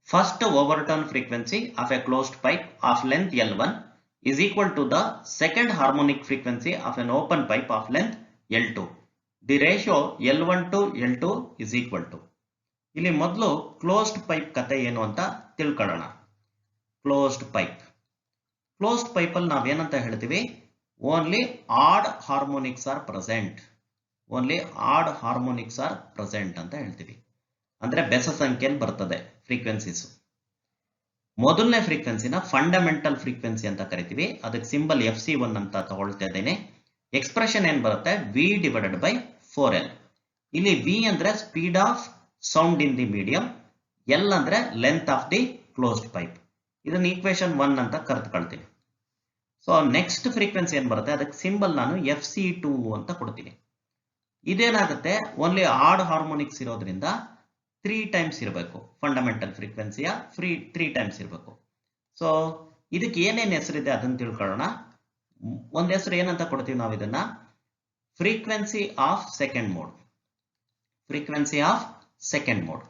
first overtone frequency of a closed pipe of length L1 is equal to the second harmonic frequency of an open pipe of length L2. The ratio L1 to L2 is equal to. ಇಲ್ಲಿ ಮೊದಲು closed pipe ಕತೆ ಏನು ಅಂತ ತಿಳ್ಕೊಳ್ಳೋಣ. Closed pipe ಅಲ್ಲಿ ನಾವೇನಂತ ಹೇಳ್ತೀವಿ, only odd harmonics are present. Only odd harmonics are present ಅಂತ ಹೇಳ್ತೀವಿ. ಅಂದ್ರೆ ಬೆಸ ಸಂಖ್ಯೆಯಲ್ಲಿ ಬರ್ತದೆ ಫ್ರೀಕ್ವೆನ್ಸೀಸ್. ಮೊದಲನೇ ಫ್ರೀಕ್ವೆನ್ಸಿನ ಫಂಡಮೆಂಟಲ್ ಫ್ರೀಕ್ವೆನ್ಸಿ ಅಂತ ಕರಿತೀವಿ. ಅದಕ್ಕೆ ಸಿಂಬಲ್ FC1 ಅಂತ ತಗೊಳ್ತಾ ಇದ್ದೇನೆ. ಎಕ್ಸ್ಪ್ರೆಷನ್ ಏನ್ ಬರುತ್ತೆ, V/4L. ಇಲ್ಲಿ V ಅಂದ್ರೆ speed of sound in the medium, L ಅಂದ್ರೆ length of the closed pipe. ಇದನ್ನ ಈಕ್ವೇಶನ್ 1 ಅಂತ ಕರೆದುಕೊಳ್ತೀನಿ. ಸೊ ನೆಕ್ಸ್ಟ್ ಫ್ರೀಕ್ವೆನ್ಸಿ ಏನ್ ಬರುತ್ತೆ, ಅದಕ್ಕೆ ಸಿಂಬಲ್ ನಾನು FC2 ಅಂತ ಕೊಡ್ತೀನಿ. ಇದೇನಾಗುತ್ತೆ, ಓನ್ಲಿ ಆಡ್ ಹಾರ್ಮೋನಿಕ್ಸ್ ಇರೋದ್ರಿಂದ 3 ಟೈಮ್ಸ್ ಇರಬೇಕು. ಫಂಡಮೆಂಟಲ್ ಫ್ರೀಕ್ವೆನ್ಸಿಯ 3 ಟೈಮ್ಸ್ ಇರಬೇಕು. ಸೊ ಇದಕ್ಕೆ ಏನೇನು ಹೆಸರಿದೆ ಅದನ್ನು ತಿಳ್ಕೊಳ್ಳೋಣ. ಒಂದ್ ಹೆಸರು ಏನಂತ ಕೊಡ್ತೀವಿ ನಾವು ಇದನ್ನ, frequency of second mode. Frequency of second mode.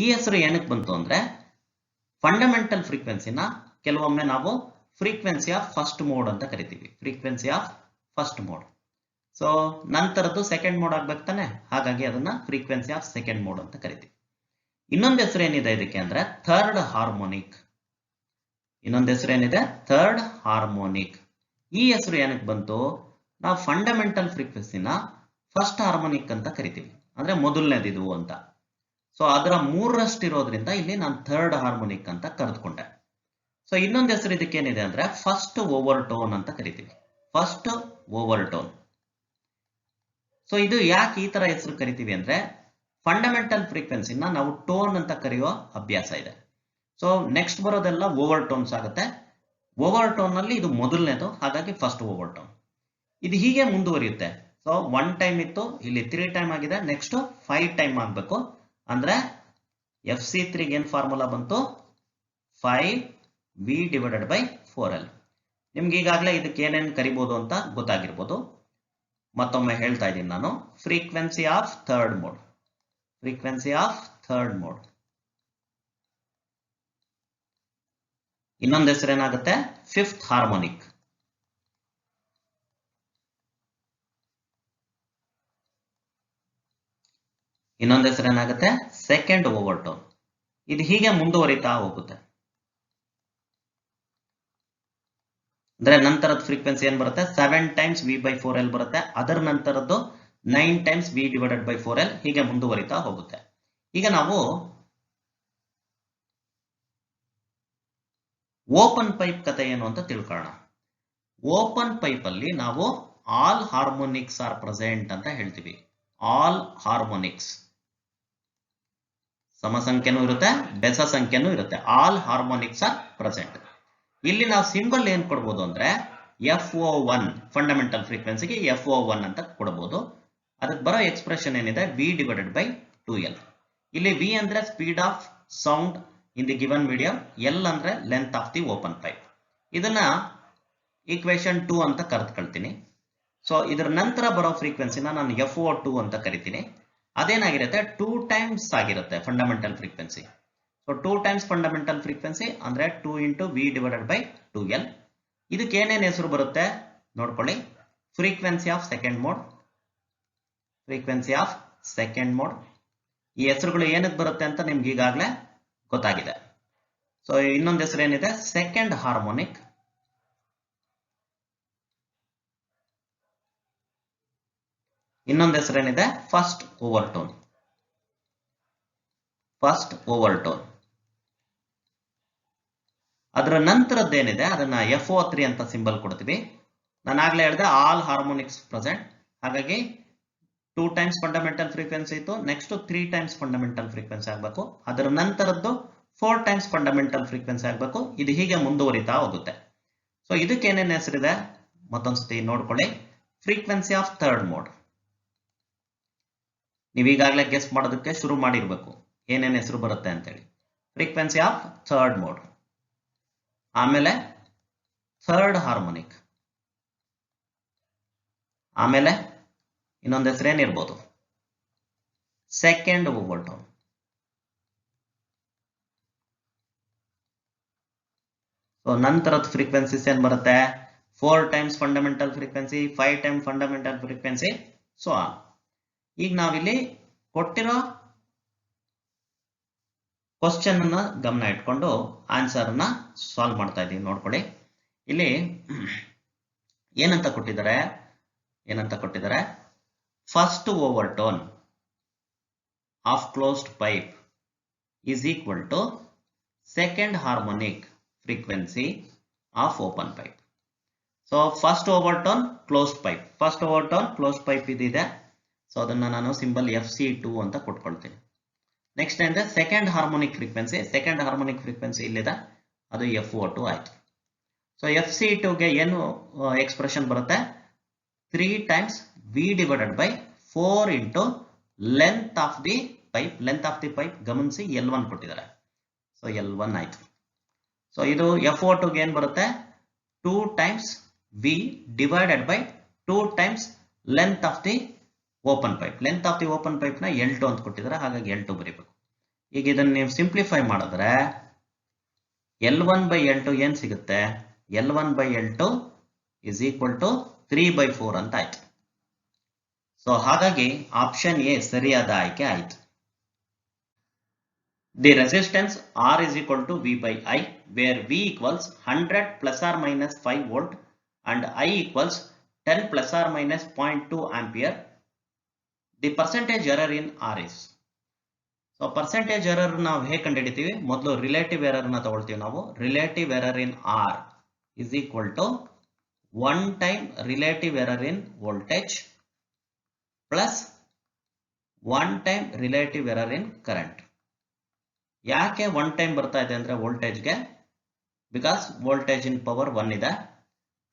ಈ ಹೆಸರು ಏನಕ್ಕೆ ಬಂತು ಅಂದ್ರೆ, ಫಂಡಮೆಂಟಲ್ ಫ್ರೀಕ್ವೆನ್ಸಿನ ಕೆಲವೊಮ್ಮೆ ನಾವು ಫ್ರೀಕ್ವೆನ್ಸಿ ಆಫ್ ಫಸ್ಟ್ ಮೋಡ್ ಅಂತ ಕರಿತೀವಿ. Frequency of first mode. So ನಂತರದ್ದು ಸೆಕೆಂಡ್ ಮೋಡ್ ಆಗ್ಬೇಕು ತಾನೆ, ಹಾಗಾಗಿ ಅದನ್ನ ಫ್ರೀಕ್ವೆನ್ಸಿ ಆಫ್ ಸೆಕೆಂಡ್ ಮೋಡ್ ಅಂತ ಕರಿತೀವಿ. ಇನ್ನೊಂದು ಹೆಸರು ಏನಿದೆ ಇದಕ್ಕೆ ಅಂದ್ರೆ ಥರ್ಡ್ ಹಾರ್ಮೋನಿಕ್. ಇನ್ನೊಂದು ಹೆಸರು ಏನಿದೆ, ಥರ್ಡ್ ಹಾರ್ಮೋನಿಕ್. ಈ ಹೆಸರು ಏನಕ್ಕೆ ಬಂತು, ನಾವು ಫಂಡಮೆಂಟಲ್ ಫ್ರೀಕ್ವೆನ್ಸಿನ ಫಸ್ಟ್ ಹಾರ್ಮೋನಿಕ್ ಅಂತ ಕರಿತೀವಿ, ಅಂದ್ರೆ ಮೊದಲನೇದಿದು ಅಂತ. ಸೊ ಅದರ 3ರಷ್ಟು ಇರೋದ್ರಿಂದ ಇಲ್ಲಿ ನಾನು ಥರ್ಡ್ ಹಾರ್ಮೋನಿಕ್ ಅಂತ ಕರೆದುಕೊಂಡೆ. ಸೊ ಇನ್ನೊಂದು ಹೆಸರು ಇದಕ್ಕೆ ಏನಿದೆ ಅಂದ್ರೆ ಫಸ್ಟ್ ಓವರ್ ಟೋನ್ ಅಂತ ಕರಿತೀವಿ. First over tone. ಸೊ ಇದು ಯಾಕೆ ಈ ತರ ಹೆಸರು ಕರಿತೀವಿ ಅಂದ್ರೆ, ಫಂಡಮೆಂಟಲ್ ಫ್ರೀಕ್ವೆನ್ಸಿನ ನಾವು ಟೋನ್ ಅಂತ ಕರೆಯುವ ಅಭ್ಯಾಸ ಇದೆ. ಸೊ ನೆಕ್ಸ್ಟ್ ಬರೋದೆಲ್ಲ ಓವರ್ ಟೋನ್ಸ್ ಆಗುತ್ತೆ. ಓವರ್ ಟೋನ್ ನಲ್ಲಿ ಇದು ಮೊದಲನೇದು, ಹಾಗಾಗಿ ಫಸ್ಟ್ ಓವರ್ ಟೋನ್. ಇದು ಹೀಗೆ ಮುಂದುವರಿಯುತ್ತೆ. ಸೊ 1 ಟೈಮ್ ಇತ್ತು, ಇಲ್ಲಿ 3 ಟೈಮ್ ಆಗಿದೆ, ನೆಕ್ಸ್ಟ್ 5 ಟೈಮ್ ಆಗ್ಬೇಕು. ಅಂದ್ರೆ FC3 ಏನ್ ಫಾರ್ಮುಲಾ ಬಂತು, 5V/4L. ನಿಮ್ಗೆ ಈಗಾಗಲೇ ಇದಕ್ಕೆ ಏನೇನು ಕರಿಬಹುದು ಅಂತ ಗೊತ್ತಾಗಿರ್ಬೋದು. ಮತ್ತೊಮ್ಮೆ ಹೇಳ್ತಾ ಇದ್ದೀನಿ ನಾನು, frequency of third mode. Frequency of third mode. ಇನ್ನೊಂದು ಹೆಸರು ಏನಾಗುತ್ತೆ, ಫಿಫ್ತ್ ಹಾರ್ಮೋನಿಕ್. ಇನ್ನೊಂದು ಹೆಸರು ಏನಾಗುತ್ತೆ, ಸೆಕೆಂಡ್ ಓವರ್ ಟೋನ್. ಇದು ಹೀಗೆ ಮುಂದುವರಿತಾ ಹೋಗುತ್ತೆ. ಅಂದ್ರೆ ನಂತರದ ಫ್ರೀಕ್ವೆನ್ಸಿ ಏನ್ ಬರುತ್ತೆ, 7 ಟೈಮ್ಸ್ V/4L ಬರುತ್ತೆ. ಅದರ ನಂತರದ್ದು 9 ಟೈಮ್ಸ್ V/4L. ಹೀಗೆ ಮುಂದುವರಿತಾ ಹೋಗುತ್ತೆ. ಈಗ ನಾವು ಓಪನ್ ಪೈಪ್ ಕಥೆ ಏನು ಅಂತ ತಿಳ್ಕೊಳ್ಳೋಣ. ಓಪನ್ ಪೈಪ್ ಅಲ್ಲಿ ನಾವು ಆಲ್ ಹಾರ್ಮೋನಿಕ್ಸ್ ಆರ್ ಪ್ರೆಸೆಂಟ್ ಅಂತ ಹೇಳ್ತೀವಿ. ಆಲ್ ಹಾರ್ಮೋನಿಕ್ಸ್, ಸಮ ಸಂಖ್ಯೆನೂ ಇರುತ್ತೆ, ಬೆಸ ಸಂಖ್ಯೆನೂ ಇರುತ್ತೆ. All harmonics are present. ಇಲ್ಲಿ ನಾವು ಸಿಂಬಲ್ ಏನ್ ಕೊಡ್ಬೋದು ಅಂದ್ರೆ FO1, ಫಂಡಮೆಂಟಲ್ ಫ್ರೀಕ್ವೆನ್ಸಿಗೆ FO1 ಅಂತ ಕೊಡಬಹುದು. ಅದಕ್ಕೆ ಬರೋ ಎಕ್ಸ್ಪ್ರೆಷನ್ ಏನಿದೆ, V/2L. ಇಲ್ಲಿ V ಅಂದ್ರೆ speed of sound in the given medium, L ಅಂದ್ರೆ length of the open pipe. ಇದನ್ನ ಈಕ್ವೇಶನ್ 2 ಅಂತ ಕರೆದುಕೊಳ್ತೀನಿ. ಸೊ ಇದರ ನಂತರ ಬರೋ ಫ್ರೀಕ್ವೆನ್ಸಿನ ನಾನು FO2 ಅಂತ ಕರಿತೀನಿ. ಅದೇನಾಗಿರುತ್ತೆ, 2 ಟೈಮ್ಸ್ ಆಗಿರುತ್ತೆ fundamental frequency. So 2 times fundamental frequency ಅಂದ್ರೆ 2 × V/2L. ಇದಕ್ಕೆ ಏನೇನು ಹೆಸರು ಬರುತ್ತೆ ನೋಡ್ಕೊಳ್ಳಿ. Frequency of second mode. Frequency of second mode. ಈ ಹೆಸರುಗಳು ಏನಕ್ಕೆ ಬರುತ್ತೆ ಅಂತ ನಿಮ್ಗೆ ಈಗಾಗಲೇ ಗೊತ್ತಾಗಿದೆ. ಸೊ ಇನ್ನೊಂದು ಹೆಸರು ಏನಿದೆ, ಸೆಕೆಂಡ್ ಹಾರ್ಮೋನಿಕ್. ಇನ್ನೊಂದು ಹೆಸರು ಏನಿದೆ, first over tone. First over tone. ಅದರ ನಂತರದ್ದೇನಿದೆ ಅದನ್ನ FO3 ಅಂತ ಸಿಂಬಲ್ ಕೊಡ್ತೀವಿ. ನಾನು ಆಗ್ಲೇ ಹೇಳಿದೆ ಆಲ್ ಹಾರ್ಮೋನಿಕ್ಸ್ ಪ್ರೆಸೆಂಟ್, ಹಾಗಾಗಿ 2 ಟೈಮ್ಸ್ ಫಂಡಮೆಂಟಲ್ ಫ್ರೀಕ್ವೆನ್ಸಿ ಇತ್ತು, ನೆಕ್ಸ್ಟ್ 3 ಟೈಮ್ಸ್ ಫಂಡಮೆಂಟಲ್ ಫ್ರೀಕ್ವೆನ್ಸಿ ಆಗಬೇಕು. ಅದರ ನಂತರದ್ದು 4 ಟೈಮ್ಸ್ ಫಂಡಮೆಂಟಲ್ ಫ್ರೀಕ್ವೆನ್ಸಿ ಆಗಬೇಕು. ಇದು ಹೀಗೆ ಮುಂದುವರಿತಾ ಹೋಗುತ್ತೆ. ಸೊ ಇದಕ್ಕೆ ಏನೇನು ಹೆಸರಿದೆ ಮತ್ತೊಂದ್ಸತಿ ನೋಡ್ಕೊಳ್ಳಿ. Frequency of third mode. ನೀವು ಈಗಾಗಲೇ ಗೆಸ್ ಮಾಡೋದಕ್ಕೆ ಶುರು ಮಾಡಿರ್ಬೇಕು ಏನೇನು ಹೆಸರು ಬರುತ್ತೆ ಅಂತೇಳಿ. Frequency of third mode. ಆಮೇಲೆ ಥರ್ಡ್ ಹಾರ್ಮೋನಿಕ್. ಆಮೇಲೆ ಇನ್ನೊಂದು ಹೆಸರೇನಿರ್ಬೋದು, ಸೆಕೆಂಡ್ ಓವರ್ ಟೋನ್. ಸೊ ನಂತರದ ಫ್ರೀಕ್ವೆನ್ಸೀಸ್ ಏನ್ ಬರುತ್ತೆ 4 times fundamental frequency 5 time fundamental frequency so on. ಈಗ ನಾವಿಲ್ಲಿ ಕೊಟ್ಟಿರೋ ಕ್ವಶನ್ ಅನ್ನ ಗಮನ ಇಟ್ಕೊಂಡು ಆನ್ಸರ್ ಅನ್ನ ಸಾಲ್ವ್ ಮಾಡ್ತಾ ಇದೀವಿ. ನೋಡ್ಕೊಳ್ಳಿ ಇಲ್ಲಿ ಏನಂತ ಕೊಟ್ಟಿದ್ದಾರೆ first overtone of closed pipe is equal to second harmonic frequency of open pipe. So first overtone closed pipe ಇದೆ. ಸೊ ಅದನ್ನ ನಾನು ಸಿಂಬಲ್ FC2 ಅಂತ ಕೊಟ್ಕೊಳ್ತೀನಿ. ನೆಕ್ಸ್ಟ್ ಅಂದ್ರೆ ಸೆಕೆಂಡ್ ಹಾರ್ಮೋನಿಕ್ ಫ್ರೀಕ್ವೆನ್ಸಿ ಇಲ್ಲಿದೆ, ಅದು FO2 ಆಯ್ತು. ಸೊ FC2 ಗೆ ಏನು ಎಕ್ಸ್ಪ್ರೆಷನ್ ಬರುತ್ತೆ 3 times V divided by 4 into length of the pipe ಗಮನಿಸಿ L1 ಕೊಟ್ಟಿದ್ದಾರೆ. ಸೊ L1 ಆಯ್ತು. ಸೊ ಇದು FO2 ಗೆ ಏನ್ ಬರುತ್ತೆ 2 times V divided by 2 times length of the open pipe ನ L2 ಅಂತ ಕೊಟ್ಟಿದ್ದಾರೆ, ಹಾಗಾಗಿ L2 ಬರೀಬೇಕು. ಈಗ ಇದನ್ನ ನೀವು ಸಿಂಪ್ಲಿಫೈ ಮಾಡಿದ್ರೆ L1 by L2 ಏನ್ ಸಿಗುತ್ತೆ L1 by L2 is equal to 3/4 ಅಂತ ಆಯ್ತು. ಸೊ ಹಾಗಾಗಿ ಆಪ್ಷನ್ ಎ ಸರಿಯಾದ ಆಯ್ಕೆ ಆಯ್ತು. The resistance R is equal to V by I, where V equals 100 plus or minus 5 volt and I equals 10 plus or minus 0.2 ampere. The percentage error in R is. So percentage error ನಾವು ಹೇಗೆ ಕಂಡುಹಿಡಿತೀವಿ, ಮೊದಲು relative error ನ ತಗೊಳ್ತೀವಿ ನಾವು. Relative error in R is equal to 1 time relative error in voltage plus 1 time relative error in current. ಯಾಕೆ 1 time ಬರ್ತಾ ಇದೆ ಅಂದ್ರೆ ವೋಲ್ಟೇಜ್ಗೆ, ಬಿಕಾಸ್ ವೋಲ್ಟೇಜ್ ಇನ್ ಪವರ್ 1 ಇದೆ.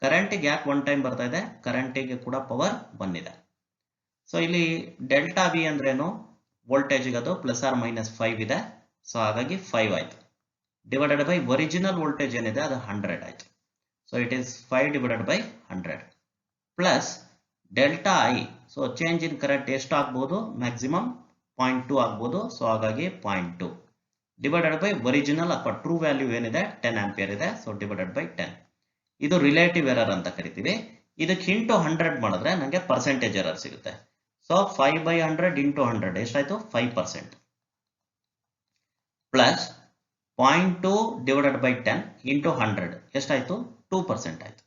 ಕರೆಂಟಿಗೆ ಯಾಕೆ 1 ಟೈಮ್ ಬರ್ತಾ ಇದೆ, ಕರೆಂಟಿಗೆ ಕೂಡ ಪವರ್ 1 ಇದೆ. ಸೊ ಇಲ್ಲಿ ಡೆಲ್ಟಾ ವಿ ಅಂದ್ರೇನು, ವೋಲ್ಟೇಜ್ಗೆ ಅದು ಪ್ಲಸ್ ಆರ್ ಮೈನಸ್ 5 ಇದೆ. ಸೊ ಹಾಗಾಗಿ 5 ಆಯ್ತು. ಡಿವೈಡೆಡ್ ಬೈ ಒರಿಜಿನಲ್ ವೋಲ್ಟೇಜ್ ಏನಿದೆ ಅದು 100 ಆಯ್ತು. So it is 5 divided by 100 plus delta I. So change in current ಎಷ್ಟು ಆಗ್ಬೋದು, ಮ್ಯಾಕ್ಸಿಮಮ್ 0.2 ಆಗ್ಬೋದು. ಸೊ ಹಾಗಾಗಿ 0.2 ಡಿವೈಡೆಡ್ ಬೈ ಒರಿಜಿನಲ್ ಅಥವಾ ಟ್ರೂ ವ್ಯಾಲ್ಯೂ ಏನಿದೆ 10 ಆಂಪಿಯರ್ ಇದೆ. So divided by 10. ಇದು ರಿಲೇಟಿವ್ ಎರರ್ ಅಂತ ಕರಿತೀವಿ. ಇದಕ್ಕೆ ಇಂಟು 100 ಮಾಡಿದ್ರೆ ನನಗೆ ಪರ್ಸೆಂಟೇಜ್ ಎರರ್ ಸಿಗುತ್ತೆ. ಸೊ 5/100 ಇಂಟು 100 ಎಷ್ಟಾಯ್ತು 5%. ಪ್ಲಸ್ 0.2 ಡಿವೈಡೆಡ್ ಬೈ 10 ಇಂಟು 100 ಎಷ್ಟಾಯ್ತು 2% ಆಯ್ತು.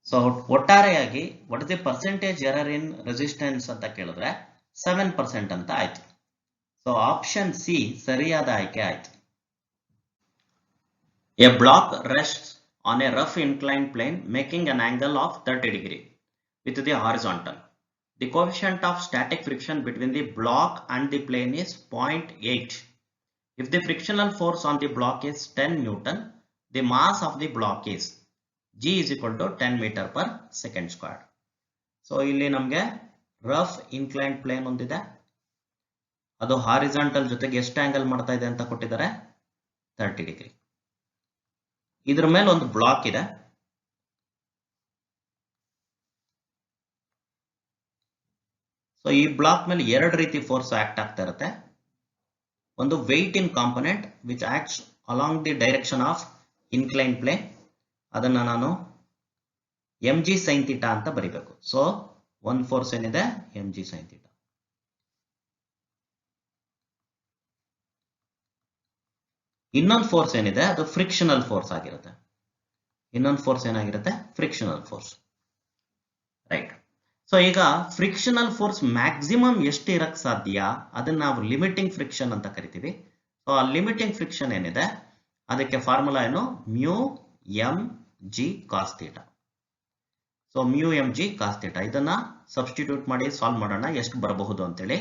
ಸೊ ಒಟ್ಟಾರೆಯಾಗಿ what is the percentage error in resistance ಅಂತ ಕೇಳಿದ್ರೆ 7% ಅಂತ ಆಯ್ತು. ಸೊ ಆಪ್ಷನ್ ಸಿ ಸರಿಯಾದ ಆಯ್ಕೆ ಆಯ್ತು. A block rests on a rough incline plane making an angle of 30 degree with the horizontal. The coefficient of static friction between the block and the plane is 0.8. If the frictional force on the block is 10 Newton, the mass of the block is G is equal to 10 meter per second squared. So ಇಲ್ಲಿ ನಮಗೆ rough incline plane ಒಂದಿದೆ, ಅದು horizontal ಜೊತೆಗೆ ಎಷ್ಟು angle ಮಾಡ್ತಾ ಇದೆ ಅಂತ ಕೊಟ್ಟಿದ್ದಾರೆ 30 degree. ಇದ್ರ ಮೇಲೆ ಒಂದು ಬ್ಲಾಕ್ ಇದೆ. ಸೊ ಈ ಬ್ಲಾಕ್ ಮೇಲೆ ಎರಡು ರೀತಿ ಫೋರ್ಸ್ ಆಕ್ಟ್ ಆಗ್ತಾ ಇರುತ್ತೆ. ಒಂದು weight in component which acts along the direction of incline plane, ಅದನ್ನ ನಾನು mg sin θ ಅಂತ ಬರಿಬೇಕು. ಸೊ ಒಂದು ಫೋರ್ಸ್ ಏನಿದೆ mg sin θ. ಇನ್ನೊಂದು ಫೋರ್ಸ್ ಏನಿದೆ ಅದು ಫ್ರಿಕ್ಷನಲ್ ಫೋರ್ಸ್ ಆಗಿರುತ್ತೆ. ಇನ್ನೊಂದು ಫೋರ್ಸ್ ಏನಾಗಿರುತ್ತೆ ಫ್ರಿಕ್ಷನಲ್ ಫೋರ್ಸ್, ರೈಟ್. ಸೊ ಈಗ ಫ್ರಿಕ್ಷನಲ್ ಫೋರ್ಸ್ ಮ್ಯಾಕ್ಸಿಮಮ್ ಎಷ್ಟು ಇರಕ್ ಸಾಧ್ಯ ಅದನ್ನ ನಾವು ಲಿಮಿಟಿಂಗ್ ಫ್ರಿಕ್ಷನ್ ಅಂತ ಕರಿತೀವಿ. ಸೊ ಆ ಲಿಮಿಟಿಂಗ್ ಫ್ರಿಕ್ಷನ್ ಏನಿದೆ ಅದಕ್ಕೆ ಫಾರ್ಮುಲಾ ಏನು mu M G cos theta. So mu M G cos theta ಇದನ್ನ ಸಬ್ಸ್ಟಿಟ್ಯೂಟ್ ಮಾಡಿ ಸಾಲ್ವ್ ಮಾಡೋಣ ಎಷ್ಟು ಬರಬಹುದು ಅಂತೇಳಿ.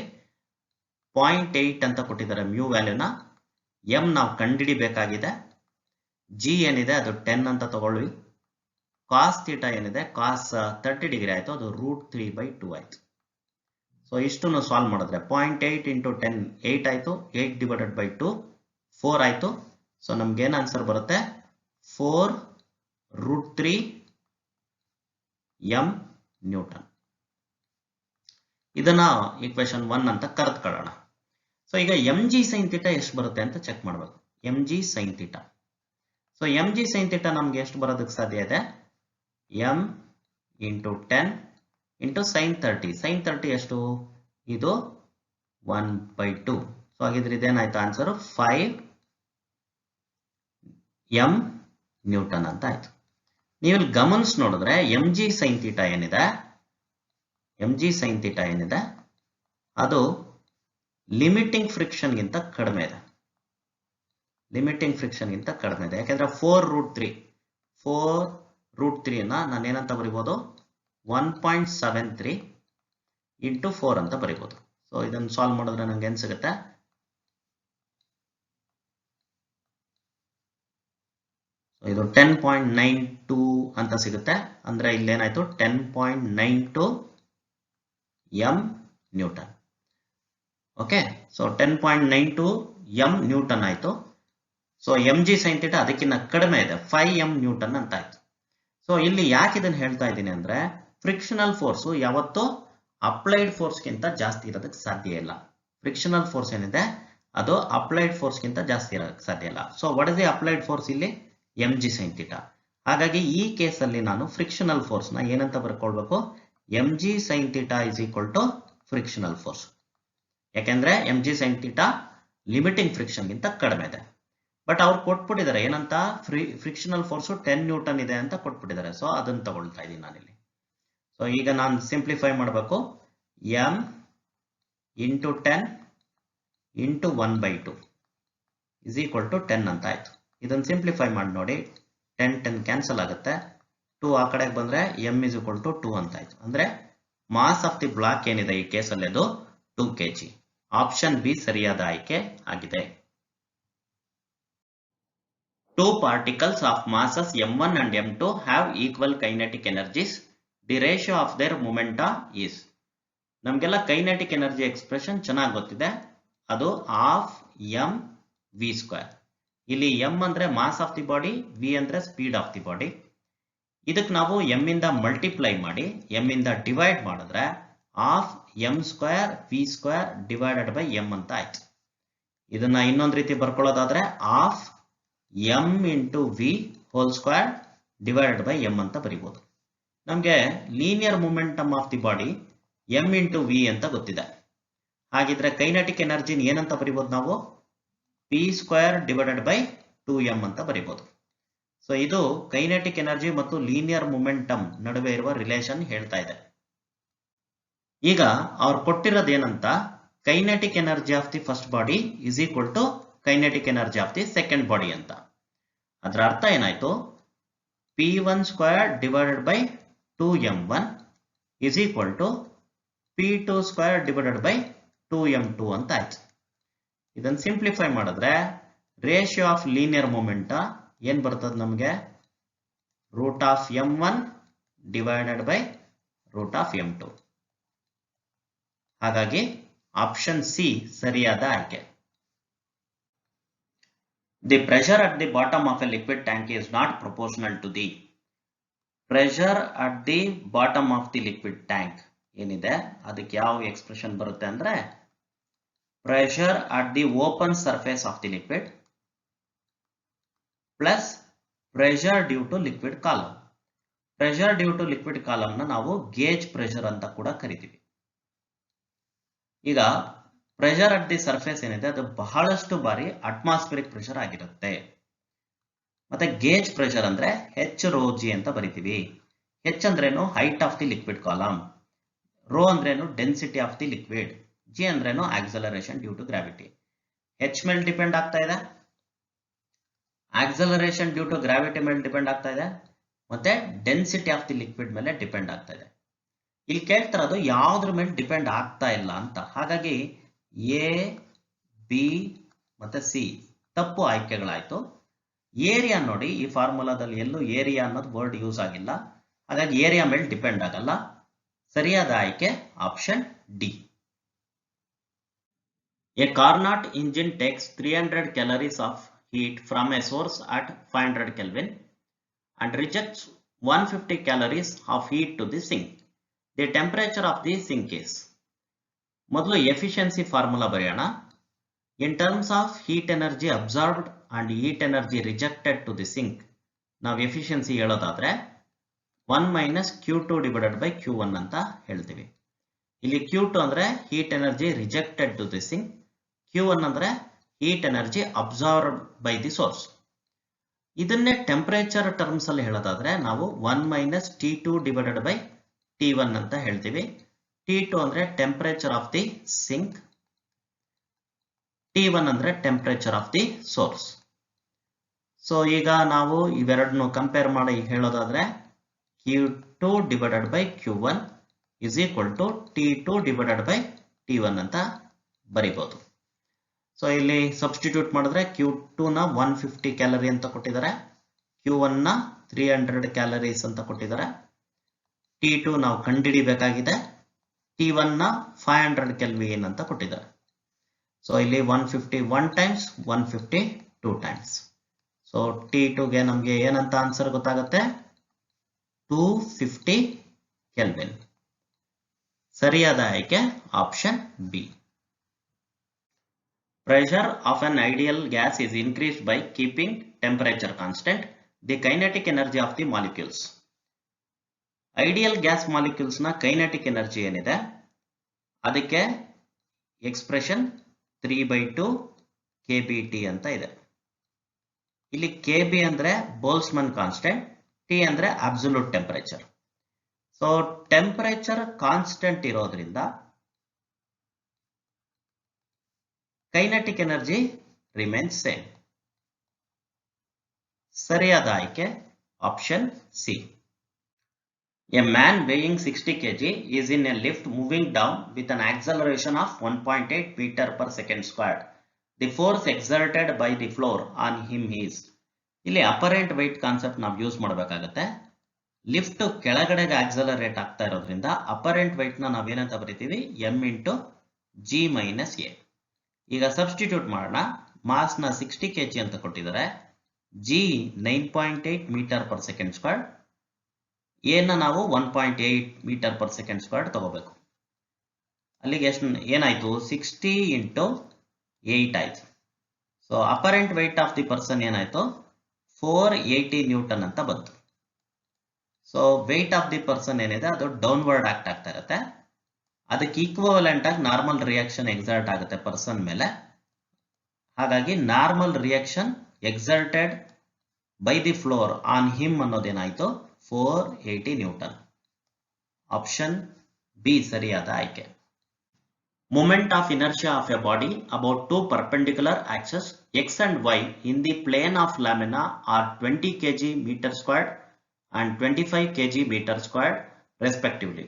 0.8 ಅಂತ ಕೊಟ್ಟಿದ್ದಾರೆ ಮ್ಯೂ ವ್ಯಾಲ್ಯೂನ. ಎಂ ನಾವು ಕಂಡುಹಿಡಿಬೇಕಾಗಿದೆ. ಜಿ ಏನಿದೆ ಅದು 10 ಅಂತ ತಗೊಳ್ಳಿ. ಕಾಸ್ ಥೀಟಾ ಏನಿದೆ ಕಾಸ್ 30 degree ಆಯ್ತು, ಅದು √3/2 ಆಯ್ತು. ಸೊ ಇಷ್ಟನ್ನು ಸಾಲ್ವ್ ಮಾಡಿದ್ರೆ 0.8 ಇಂಟು 10 8 ಆಯ್ತು, 8 divided by 2 4 ಆಯ್ತು. ಸೊ ನಮ್ಗೆ ಏನ್ ಆನ್ಸರ್ ಬರುತ್ತೆ 4√3 m ನ್ಯೂಟನ್. ಇದನ್ನ ಈಕ್ವೇಶನ್ 1 ಅಂತ ಕರೆದುಕೊಳ್ಳೋಣ. ಸೊ ಈಗ mg sin θ ಎಷ್ಟು ಬರುತ್ತೆ ಅಂತ ಚೆಕ್ ಮಾಡಬೇಕು. mg sin θ so M G sine theta ನಮ್ಗೆ ಎಷ್ಟು ಬರೋದಕ್ಕೆ ಸಾಧ್ಯ ಇದೆ? M into 10 into sine 30. Sine 30 ಎಷ್ಟು? ಇದು 1/2. ಸೊ ಹಾಗಿದ್ರೆ ಇದೇನಾಯ್ತು ಆನ್ಸರ್ 5 ಎಂ ನ್ಯೂಟನ್ ಅಂತ ಆಯ್ತು. ನೀವು ಇಲ್ಲಿ ಗಮನಿಸಿ ನೋಡಿದ್ರೆ ಎಂ ಜಿ ಸೈನ್ ಥೀಟಾ ಏನಿದೆ, ಅದು ಲಿಮಿಟಿಂಗ್ ಫ್ರಿಕ್ಷನ್ ಗಿಂತ ಕಡಿಮೆ ಇದೆ. ಯಾಕಂದ್ರೆ 4√3 ನಾನು ಏನಂತ ಬರಿಬಹುದು? 1.73 ಇಂಟು 4 ಅಂತ ಬರಿಬಹುದು. ಸೊ ಇದನ್ನು ಸಾಲ್ವ್ ಮಾಡಿದ್ರೆ ನಂಗೆ ಏನ್ ಸಿಗುತ್ತೆ? ಇದು 10.92 ಅಂತ ಸಿಗುತ್ತೆ. ಅಂದ್ರೆ ಇಲ್ಲೇನಾಯ್ತು 10.92 M newton. Okay, so 10.92 M newton ಆಯ್ತು. So M G sine theta ಅದಕ್ಕಿಂತ ಕಡಿಮೆ ಇದೆ, 5 ಎಂ ನ್ಯೂಟನ್ ಅಂತ ಆಯ್ತು. ಸೊ ಇಲ್ಲಿ ಯಾಕೆ ಇದನ್ನು ಹೇಳ್ತಾ ಇದ್ದೀನಿ ಅಂದ್ರೆ ಫ್ರಿಕ್ಷನಲ್ ಫೋರ್ಸ್ ಯಾವತ್ತೂ ಅಪ್ಲೈಡ್ ಫೋರ್ಸ್ ಗಿಂತ ಜಾಸ್ತಿ ಇರೋದಕ್ಕೆ ಸಾಧ್ಯ ಇಲ್ಲ. ಫ್ರಿಕ್ಷನಲ್ ಫೋರ್ಸ್ ಏನಿದೆ ಅದು ಅಪ್ಲೈಡ್ ಫೋರ್ಸ್ ಗಿಂತ ಜಾಸ್ತಿ ಇರೋದಕ್ಕೆ ಸಾಧ್ಯ ಇಲ್ಲ. So what is the applied force? ಇಲ್ಲಿ ಎಂ ಜಿ ಸೈನ್ ಥೀಟಾ. ಹಾಗಾಗಿ ಈ ಕೇಸಲ್ಲಿ ನಾನು ಫ್ರಿಕ್ಷನಲ್ ಫೋರ್ಸ್ ನ ಏನಂತ ಬರ್ಕೊಳ್ಬೇಕು? M G sine theta is equal to frictional force. ಯಾಕೆಂದ್ರೆ M G sine theta limiting friction ಗಿಂತ ಕಡಿಮೆ ಇದೆ. ಬಟ್ ಅವ್ರು ಕೊಟ್ಬಿಟ್ಟಿದ್ದಾರೆ ಏನಂತ? ಫ್ರಿಕ್ಷನಲ್ ಫೋರ್ಸ್ 10 ನ್ಯೂಟನ್ ಇದೆ ಅಂತ ಕೊಟ್ಬಿಟ್ಟಿದ್ದಾರೆ. ಸೊ ಅದನ್ನ ತಗೊಳ್ತಾ ಇದ್ದೀನಿ ನಾನಿಲ್ಲಿ. ಸೊ ಈಗ ನಾನು ಸಿಂಪ್ಲಿಫೈ ಮಾಡಬೇಕು. M into 10 into 1/2 is equal to 10 ಅಂತ ಆಯ್ತು. ಇದನ್ನು ಸಿಂಪ್ಲಿಫೈ ಮಾಡಿ ನೋಡಿ, 10 ಕ್ಯಾನ್ಸಲ್ ಆಗುತ್ತೆ. 2 ಆ ಕಡೆಗೆ ಬಂದ್ರೆ ಎಂ ಇಸ್ ಈಕ್ವಲ್ ಟು 2 ಅಂತ ಆಯ್ತು. ಅಂದ್ರೆ ಮಾಸ್ ಆಫ್ ದಿ ಬ್ಲಾಕ್ ಏನಿದೆ ಈ ಕೇಸಲ್ಲಿ ಅದು 2 kg. ಆಪ್ಷನ್ ಬಿ ಸರಿಯಾದ ಆಯ್ಕೆ ಆಗಿದೆ. Two particles of masses m1 and m2 have equal kinetic energies. The ratio of their momenta is. ನಮಗೆಲ್ಲ ಕೈನೆಟಿಕ್ ಎನರ್ಜಿ ಎಕ್ಸ್ಪ್ರೆಷನ್ ಚೆನ್ನಾಗಿ ಗೊತ್ತಿದೆ. ಅದು half m v ಸ್ಕ್ವೇರ್. ಇಲ್ಲಿ m ಅಂದ್ರೆ mass of the body, v ಅಂದ್ರೆ ಸ್ಪೀಡ್ ಆಫ್ ದಿ ಬಾಡಿ. ಇದಕ್ಕೆ ನಾವು m ಇಂದ ಮಲ್ಟಿಪ್ಲೈ ಮಾಡಿ m ಇಂದ ಡಿವೈಡ್ ಮಾಡಿದ್ರೆ half m square v square divided by m ಅಂತ ಆಯ್ತು. ಇದನ್ನ ಇನ್ನೊಂದು ರೀತಿ ಬರ್ಕೊಳ್ಳೋದಾದ್ರೆ half m into V whole square divided by m ಅಂತ ಬರಿಬಹುದು. ನಮಗೆ linear momentum of the body m into V ಅಂತ ಗೊತ್ತಿದೆ. ಹಾಗಿದ್ರೆ ಕೈನೆಟಿಕ್ ಎನರ್ಜಿನ ಏನಂತ ಬರಿಬಹುದು ನಾವು? p square divided by 2m ಅಂತ ಬರಿಬಹುದು. ಸೊ ಇದು ಕೈನೆಟಿಕ್ ಎನರ್ಜಿ ಮತ್ತು ಲೀನಿಯರ್ ಮೊಮೆಂಟಮ್ ನಡುವೆ ಇರುವ ರಿಲೇಷನ್ ಹೇಳ್ತಾ ಇದೆ. ಈಗ ಅವ್ರು ಕೊಟ್ಟಿರೋದು ಏನಂತ? Kinetic energy of the first body is equal to kinetic energy of the second body ಅಂತ. ಅದರ ಅರ್ಥ ಏನಾಯ್ತು? p1 square divided by 2m1 is equal to p2 square divided by 2m2 ಅಂತ ಆಯ್ತು. ಇದನ್ನು ಸಿಂಪ್ಲಿಫೈ ಮಾಡಿದ್ರೆ ರೇಷಿಯೋ ಆಫ್ ಲೀನಿಯರ್ ಮೊಮೆಂಟ ಏನ್ ಬರ್ತದೆ ನಮಗೆ? Root of m1 divided by root of m2. ಹಾಗಾಗಿ ಆಪ್ಷನ್ ಸಿ ಸರಿಯಾದ ಆಯ್ಕೆ. The pressure at the bottom of a liquid tank is not proportional to the pressure at the bottom of the liquid tank. ಏನಿದೆ ಅದಕ್ಕೆ ಯಾವ expression ಬರುತ್ತೆ ಅಂದ್ರೆ pressure at the open surface of the liquid plus pressure due to liquid column. Pressure due to liquid column ನ ನಾವು gauge pressure ಅಂತ ಕೂಡ ಕರಿತೀವಿ. ಈಗ ಪ್ರೆಷರ್ ಅಟ್ ದಿ ಸರ್ಫೇಸ್ ಏನಿದೆ ಅದು ಬಹಳಷ್ಟು ಬಾರಿ ಅಟ್ಮಾಸ್ಫಿರಿಕ್ ಪ್ರೆಷರ್ ಆಗಿರುತ್ತೆ. ಮತ್ತೆ ಗೇಜ್ ಪ್ರೆಷರ್ ಅಂದ್ರೆ h ರೋ ಜಿ ಅಂತ ಬರಿತೀವಿ. h ಅಂದ್ರೇನು? Height of the liquid column. Rho ಅಂದ್ರೇನು? Density of the liquid. G ಅಂದ್ರೇನು? Acceleration due to gravity. h ಮೇಲೆ ಡಿಪೆಂಡ್ ಆಗ್ತಾ ಇದೆ, ಆಕ್ಸಲರೇಷನ್ ಡ್ಯೂ ಟು ಗ್ರಾವಿಟಿ ಮೇಲೆ ಡಿಪೆಂಡ್ ಆಗ್ತಾ ಇದೆ, ಮತ್ತೆ ಡೆನ್ಸಿಟಿ ಆಫ್ ದಿ ಲಿಕ್ವಿಡ್ ಮೇಲೆ ಡಿಪೆಂಡ್ ಆಗ್ತಾ ಇದೆ. ಇಲ್ಲಿ ಕೇಳ್ತಿರೋದು ಯಾವ್ದ್ರ ಮೇಲೆ ಡಿಪೆಂಡ್ ಆಗ್ತಾ ಇಲ್ಲ ಅಂತ. ಹಾಗಾಗಿ ಎ, ಬಿ ಮತ್ತೆ ಸಿ ತಪ್ಪು ಆಯ್ಕೆಗಳಾಯ್ತು. ಏರಿಯಾ ನೋಡಿ, ಈ ಫಾರ್ಮುಲಾದಲ್ಲಿ ಎಲ್ಲೂ ಏರಿಯಾ ಅನ್ನೋದು ವರ್ಡ್ ಯೂಸ್ ಆಗಿಲ್ಲ. ಹಾಗಾಗಿ ಏರಿಯಾ ಮೇಲೆ ಡಿಪೆಂಡ್ ಆಗಲ್ಲ. ಸರಿಯಾದ ಆಯ್ಕೆ option D. A Carnot engine takes 300 calories of heat from a source at 500 Kelvin and rejects 150 calories of heat to the sink. The temperature of the sink is. ಮೊದಲು efficiency formula ಬರೆಯೋಣ. In terms of heat energy absorbed and heat energy rejected to the sink, ನಾವು efficiency ಹೇಳೋದಾದ್ರೆ 1 minus Q2 divided by Q1 ಅಂತ ಹೇಳ್ತೀವಿ. ಇಲ್ಲಿ Q2 ಅಂದ್ರೆ heat energy rejected to the sink, Q1 ಅಂದ್ರೆ heat energy absorbed by the source. ಇದನ್ನೇ temperature terms ಅಲ್ಲಿ ಹೇಳೋದಾದ್ರೆ ನಾವು 1 minus T2 divided by T1 ಅಂತ ಹೇಳ್ತೀವಿ. T2 ಅಂದ್ರೆ temperature of the sync, T1 ಅಂದ್ರೆ temperature of the source. So ಈಗ ನಾವು ಇವೆರಡನ್ನು ಕಂಪೇರ್ ಮಾಡಿ ಹೇಳೋದಾದ್ರೆ Q2 divided by Q1 is equal to T2 divided by T1 ಅಂತ ಬರಿಬಹುದು. ಸೊ ಇಲ್ಲಿ ಸಬ್ಸ್ಟಿಟ್ಯೂಟ್ ಮಾಡಿದ್ರೆ Q2 ನ 150 ಕ್ಯಾಲರಿ ಅಂತ ಕೊಟ್ಟಿದ್ದಾರೆ, Q1 ನ 300 ಕ್ಯಾಲರೀಸ್ ಅಂತ ಕೊಟ್ಟಿದ್ದಾರೆ. T2 ನಾವು ಕಂಡುಹಿಡಿಯಬೇಕಾಗಿದೆ, T1 ನ 500 ಕೆಲ್ವಿನ್ ಅಂತ ಕೊಟ್ಟಿದ್ದಾರೆ. ಸೊ ಇಲ್ಲಿ 150 1 ಟೈಮ್ಸ್ 150 2 ಟೈಮ್ಸ್. ಸೊ T2 ಗೆ ನಮಗೆ ಏನಂತ ಆನ್ಸರ್ ಗೊತ್ತಾಗುತ್ತೆ, 250 ಕೆಲ್ವಿನ್. ಸರಿಯಾದ ಆಯ್ಕೆ option B. Pressure of an ideal gas is increased by keeping temperature constant. The kinetic energy of the molecules. Ideal gas molecules na kinetic energy ಏನಿದೆ ಅದಕ್ಕೆ expression 3/2 kBT ಅಂತ ಇದೆ. ಇಲ್ಲಿ kB ಅಂದ್ರೆ ಬೋಲ್ಟ್ಜ್ಮನ್ ಕಾನ್ಸ್ಟೆಂಟ್, T ಅಂದ್ರೆ absolute temperature. So temperature constant ಇರೋದ್ರಿಂದ kinetic energy remains same. ಸರಿಯಾದ ಆಯ್ಕೆ option C. A man weighing 60 kg is in a lift moving down with an acceleration of 1.8 meter per second squared. The force exerted by the floor on him is. ಇಲ್ಲಿ apparent weight concept ನಾವು use ಮಾಡಬೇಕಾಗುತ್ತೆ. Lift ಕೆಳಗಡೆಗೆ accelerate ಆಗ್ತಾ ಇರೋದ್ರಿಂದ apparent weight ನ ನಾವೇನಂತ ಬರಿತೀವಿ, m into g minus a. ಈಗ ಸಬ್ಸ್ಟಿಟ್ಯೂಟ್ ಮಾಡೋಣ. ಮಾಸ್ ನ 60 kg ಅಂತ ಕೊಟ್ಟಿದ್ದಾರೆ, g 9.8 metre per second square, a ನ ನಾವು 1.8 ಮೀಟರ್ ಪರ್ ಸೆಕೆಂಡ್ ಸ್ಕ್ವೇರ್ ತಗೋಬೇಕು. ಅಲ್ಲಿಗೆ ಎಷ್ಟು ಏನಾಯ್ತು, 60 into 8 ಆಯ್ತು. So apparent weight of the person ಏನಾಯ್ತು, 480 ನ್ಯೂಟನ್ ಅಂತ ಬಂತು. So weight of the person ಏನಿದೆ ಅದು ಡೌನ್ವರ್ಡ್ ಆಕ್ಟ್ ಆಗ್ತಾ ಇರುತ್ತೆ. ಅದಕ್ಕೆ ಈಕ್ವಲೆಂಟ್ ಆಗಿ ನಾರ್ಮಲ್ ರಿಯಾಕ್ಷನ್ ಎಕ್ಸರ್ಟ್ ಆಗುತ್ತೆ ಪರ್ಸನ್ ಮೇಲೆ. ಹಾಗಾಗಿ normal reaction exerted by the floor on him ಅನ್ನೋದೇನಾಯ್ತು, 480 ನ್ಯೂಟನ್. ಆಪ್ಷನ್ ಬಿ ಸರಿಯಾದ ಆಯ್ಕೆ. Moment of inertia of a body about two perpendicular axes x and y in the plane of lamina are 20 kg meter squared and 25 kg meter squared respectively.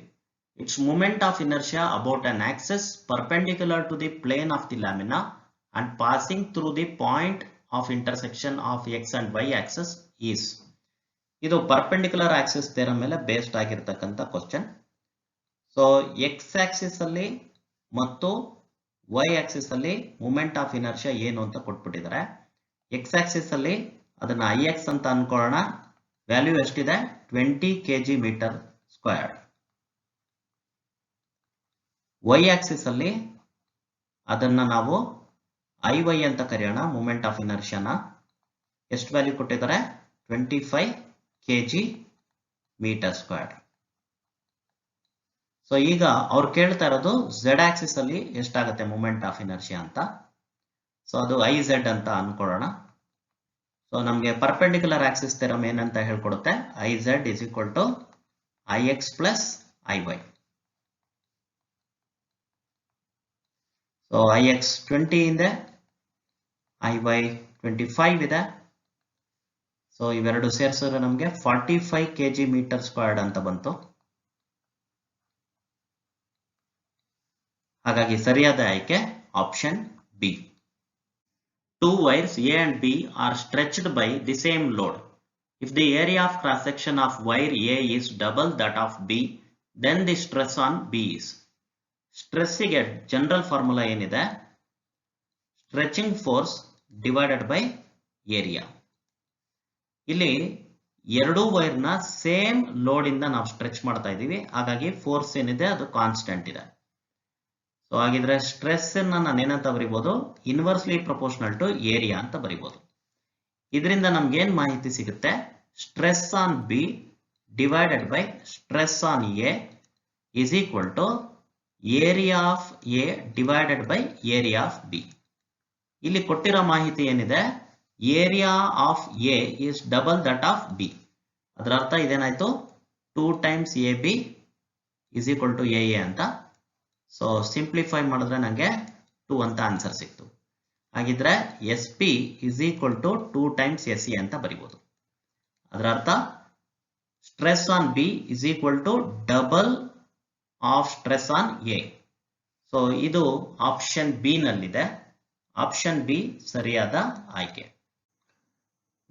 Its moment of inertia about an axis perpendicular to the plane of the lamina and passing through the point of intersection of x and y axis is. ಇದು perpendicular axis theorem ಮೇಲೆ based ಆಗಿರತಕ್ಕಂತ question. So X axis ಅಲ್ಲಿ ಮತ್ತು y axis ಅಲ್ಲಿ moment of inertia ಏನು ಅಂತ ಕೊಟ್ಬಿಟ್ಟಿದ್ದಾರೆ. X axis ಅಲ್ಲಿ ಅದನ್ನ Ix ಅಂತ ಅನ್ಕೊಳ್ಳೋಣ. ವ್ಯಾಲ್ಯೂ ಎಷ್ಟಿದೆ, 20 kg metre square. y axis ಅಲ್ಲಿ ಅದನ್ನ ನಾವು Iy ಅಂತ ಕರೆಯೋಣ. ಮೂಮೆಂಟ್ ಆಫ್ ಇನರ್ಷಿಯಾನ ಎಷ್ಟು ವ್ಯಾಲ್ಯೂ ಕೊಟ್ಟಿದ್ದಾರೆ, 25 kg ಮೀಟರ್ ಸ್ಕ್ವೇರ್. ಸೊ ಈಗ ಅವ್ರು ಕೇಳ್ತಾ ಇರೋದು z ಆಕ್ಸಿಸ್ ಅಲ್ಲಿ ಎಷ್ಟಾಗುತ್ತೆ ಮೂಮೆಂಟ್ ಆಫ್ ಇನರ್ಷಿಯಾ ಅಂತ. ಸೊ ಅದು Iz ಅಂತ ಅನ್ಕೊಳ್ಳೋಣ. ಸೊ ನಮ್ಗೆ ಪರ್ಪೆಂಡಿಕ್ಯುಲರ್ ಆಕ್ಸಿಸ್ ಥಿಯರಂ ಏನಂತ ಹೇಳ್ಕೊಡುತ್ತೆ, Iz is equal to Ix plus Iy. So Ix 20 ಇದೆ, Iy 25 ಇದೆ. ಸೊ ಇವೆರಡು ಸೇರಿಸಿದ್ರೆ ನಮಗೆ 45 kg ಮೀಟರ್ ಸ್ಕ್ವೇರ್ಡ್ ಅಂತ ಬಂತು. ಹಾಗಾಗಿ ಸರಿಯಾದ ಆಯ್ಕೆ option B. Two wires A and B are stretched by the same load. If the area of cross section of wire A is double that of B, then the stress on B is. Stress ಗೆ general formula ಏನಿದೆ, stretching force divided by area. ಇಲ್ಲಿ ಎರಡೂ wire ನ same load ಇಂದ ನಾವು stretch ಮಾಡ್ತಾ ಇದೀವಿ. ಹಾಗಾಗಿ ಫೋರ್ಸ್ ಏನಿದೆ ಅದು ಕಾನ್ಸ್ಟೆಂಟ್ ಇದೆ. ಸೊ ಹಾಗಿದ್ರೆ ಸ್ಟ್ರೆಸ್ ನಾನು ಏನಂತ ಬರಿಬಹುದು, ಇನ್ವರ್ಸ್ಲಿ ಪ್ರಪೋರ್ಷನಲ್ ಟು ಏರಿಯಾ ಅಂತ ಬರಿಬಹುದು. ಇದರಿಂದ ನಮ್ಗೆ ಏನು ಮಾಹಿತಿ ಸಿಗುತ್ತೆ? Stress on B divided by stress on A is equal to area of A divided by area of B. ಇಲ್ಲಿ ಕೊಟ್ಟಿರೋ ಮಾಹಿತಿ ಏನಿದೆ? Area of A is double that of B. ಅದರ ಅರ್ಥ ಇದೇನಾಯ್ತು? 2 times A B is equal to A ಅಂತ. ಸೊ simplify ಮಾಡಿದ್ರೆ ನನಗೆ 2 ಅಂತ ಆನ್ಸರ್ ಸಿಕ್ತು. ಹಾಗಿದ್ರೆ S P is equal to 2 times S C ಅಂತ ಬರಿಬೋದು. ಅದರ ಅರ್ಥ stress on B is equal to double of stress on A. ಸೊ ಇದು ಆಪ್ಷನ್ ಬಿ ನಲ್ಲಿದೆ. ಆಪ್ಷನ್ ಬಿ ಸರಿಯಾದ ಆಯ್ಕೆ.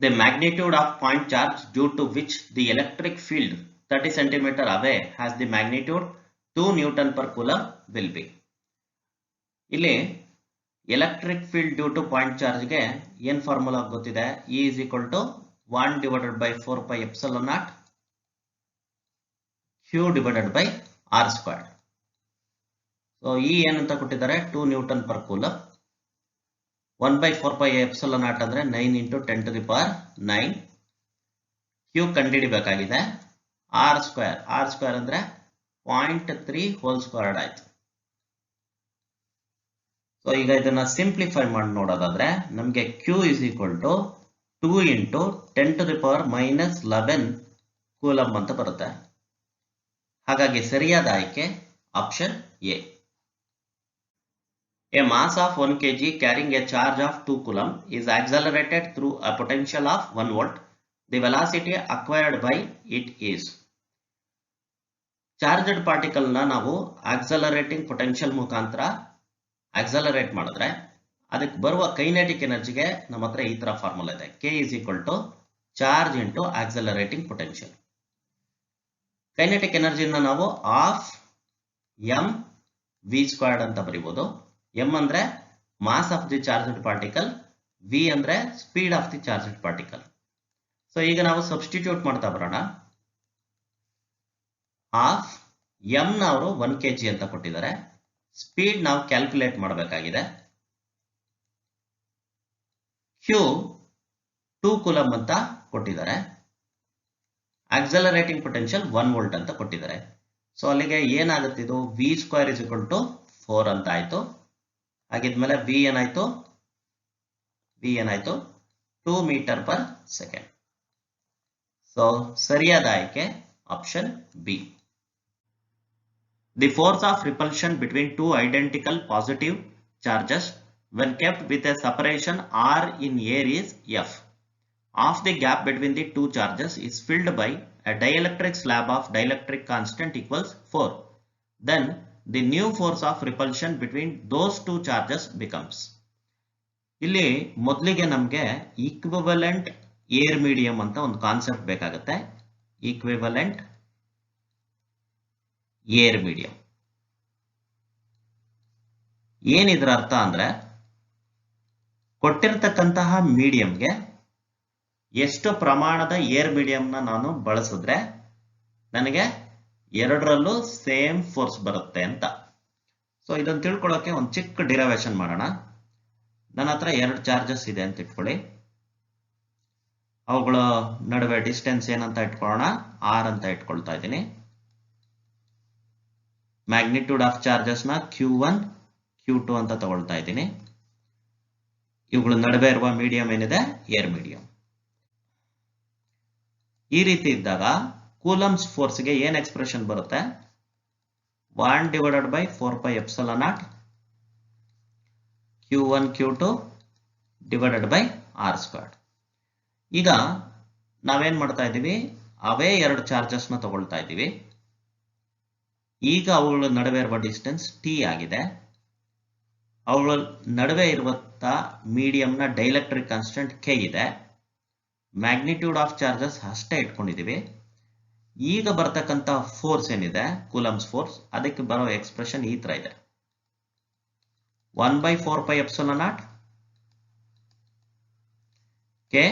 The magnitude of point charge due to which the electric field 30 cm away has the magnitude 2 Newton per Coulomb will be. ಇಲ್ಲಿ electric field due to point charge ಗೆ ಏನು formula ಗೊತ್ತಿದೆ? E is equal to 1 divided by 4 pi epsilon naught Q divided by R squared. So E ಏನಂತ ಕೊಟ್ಟಿದ್ದಾರೆ? 2 Newton per Coulomb. 1 by 4 pi epsilon naught ಅಂದ್ರೆ 9 into 10 to the power 9. Q ಕಂಡುಹಿಡಿಯಬೇಕಾಗಿದೆ. R square ಅಂದ್ರೆ 0.3 whole squared ಆಯ್ತು. So ಈಗ ಇದನ್ನ simplify ಮಾಡಿ ನೋಡೋದಾದ್ರೆ ನಮಗೆ Q is equal to 2 into 10 to the power minus 11 coulomb ಅಂತ ಬರುತ್ತೆ. ಹಾಗಾಗಿ ಸರಿಯಾದ ಆಯ್ಕೆ option A. A mass of 1 kg carrying a charge of 2 coulomb is accelerated through a potential of 1 volt. The velocity acquired by it is. Charged particle ನ ನಾವು accelerating potential ಮುಖಾಂತರ accelerate ಮಾಡಿದ್ರೆ ಅದಕ್ಕೆ ಬರುವ ಕೈನೆಟಿಕ್ ಎನರ್ಜಿಗೆ ನಮ್ಮ ಹತ್ರ ಈ ತರ ಫಾರ್ಮುಲಾ ಇದೆ. K is equal to charge into accelerating potential. Kinetic ಎನರ್ಜಿನ ನಾವು ಹಾಫ್ ಎಂ ವಿ ಸ್ಕ್ವೇರ್ಡ್ ಅಂತ ಬರೀಬಹುದು. ಎಂ ಅಂದ್ರೆ mass of the charged particle, V ಅಂದ್ರೆ speed of the charged particle. So ಈಗ ನಾವು ಸಬ್ಸ್ಟಿಟ್ಯೂಟ್ ಮಾಡ್ತಾ ಬರೋಣ. ಹಾಫ್ ಎಂ ನವರು 1 kg ಅಂತ ಕೊಟ್ಟಿದ್ದಾರೆ. ಸ್ಪೀಡ್ ನಾವು ಕ್ಯಾಲ್ಕುಲೇಟ್ ಮಾಡಬೇಕಾಗಿದೆ. ಕ್ಯೂ 2 ಕೂಲಂಬ್ ಅಂತ ಕೊಟ್ಟಿದ್ದಾರೆ. ಆಕ್ಸಲರೇಟಿಂಗ್ ಪೊಟೆನ್ಷಿಯಲ್ 1 ವೋಲ್ಟ್ ಅಂತ ಕೊಟ್ಟಿದ್ದಾರೆ. ಸೊ ಅಲ್ಲಿಗೆ ಏನಾಗುತ್ತೆ? ಇದು V square is equal to 4 ಅಂತ ಆಯ್ತು. ಹಾಗಿದ್ಮೇಲೆ ವಿ ಏನಾಯ್ತು? 2 ಮೀಟರ್ ಪರ್ ಸೆಕೆಂಡ್. ಸೊ ಸರಿಯಾದ ಆಯ್ಕೆ option B. The force of repulsion between two identical positive charges when kept with a separation r in air is F. Half the gap between the two charges is filled by a dielectric slab of dielectric constant equals 4. Then the new force of repulsion between those two charges becomes. ಇಲ್ಲಿ ಮೊದಲಿಗೆ ನಮಗೆ equivalent air medium ಅಂತ ಒಂದು concept ಬೇಕಾಗುತ್ತೆ. Equivalent air medium ಏನಿದ್ರ ಅರ್ಥ ಅಂದ್ರೆ ಕೊಟ್ಟಿರ್ತಕ್ಕಂತಹ ಮೀಡಿಯಂಗೆ ಎಷ್ಟು ಪ್ರಮಾಣದ ಏರ್ ಮೀಡಿಯಂನ ನಾನು ಬಳಸಿದ್ರೆ ನನಗೆ ಎರಡರಲ್ಲೂ ಸೇಮ್ ಫೋರ್ಸ್ ಬರುತ್ತೆ ಅಂತ. ಸೊ ಇದನ್ನು ತಿಳ್ಕೊಳ್ಳೋಕೆ ಒಂದು ಚಿಕ್ಕ ಡಿರೈವೇಶನ್ ಮಾಡೋಣ. ನನ್ನ ಹತ್ರ 2 ಚಾರ್ಜಸ್ ಇದೆ ಅಂತ ಇಟ್ಕೊಳ್ಳಿ. ಅವುಗಳ ನಡುವೆ ಡಿಸ್ಟೆನ್ಸ್ ಏನಂತ ಇಟ್ಕೊಳ್ಳೋಣ? ಆರ್ ಅಂತ ಇಟ್ಕೊಳ್ತಾ ಇದ್ದೀನಿ. ಮ್ಯಾಗ್ನಿಟ್ಯೂಡ್ ಆಫ್ ಚಾರ್ಜಸ್ ನ Q1 Q2 ಅಂತ ತಗೊಳ್ತಾ ಇದ್ದೀನಿ. ಇವುಗಳ ನಡುವೆ ಇರುವ ಮೀಡಿಯಂ ಏನಿದೆ? Air medium. ಈ ರೀತಿ ಇದ್ದಾಗ ಕೂಲಂಬ್ಸ್ ಫೋರ್ಸ್ ಗೆ ಏನ್ ಎಕ್ಸ್ಪ್ರೆಷನ್ ಬರುತ್ತೆ? 1 divided by 4 pi epsilon naught Q1 Q2 divided by R squared. ಈಗ ನಾವೇನ್ ಮಾಡ್ತಾ ಇದ್ದೀವಿ? ಅವೇ 2 ಚಾರ್ಜಸ್ ನ ತಗೊಳ್ತಾ ಇದ್ದೀವಿ. ಈಗ ಅವುಗಳ ನಡುವೆ ಇರುವ ಡಿಸ್ಟೆನ್ಸ್ ಟಿ ಆಗಿದೆ. ಅವುಗಳ ನಡುವೆ ಇರುವಂತ ಮೀಡಿಯಂನ ಡೈಎಲೆಕ್ಟ್ರಿಕ್ ಕಾನ್ಸ್ಟೆಂಟ್ ಕೆ ಇದೆ. ಮ್ಯಾಗ್ನಿಟ್ಯೂಡ್ ಆಫ್ ಚಾರ್ಜಸ್ ಅಷ್ಟೇ ಇಟ್ಕೊಂಡಿದ್ದೀವಿ. ಈಗ ಬರ್ತಕ್ಕಂಥ ಫೋರ್ಸ್ ಏನಿದೆ ಕೂಲಂಬ್ಸ್ ಫೋರ್ಸ್, ಅದಕ್ಕೆ ಬರೋ ಎಕ್ಸ್ಪ್ರೆಷನ್ ಈ ತರ ಇದೆ. 1 by 4 pi epsilon naught K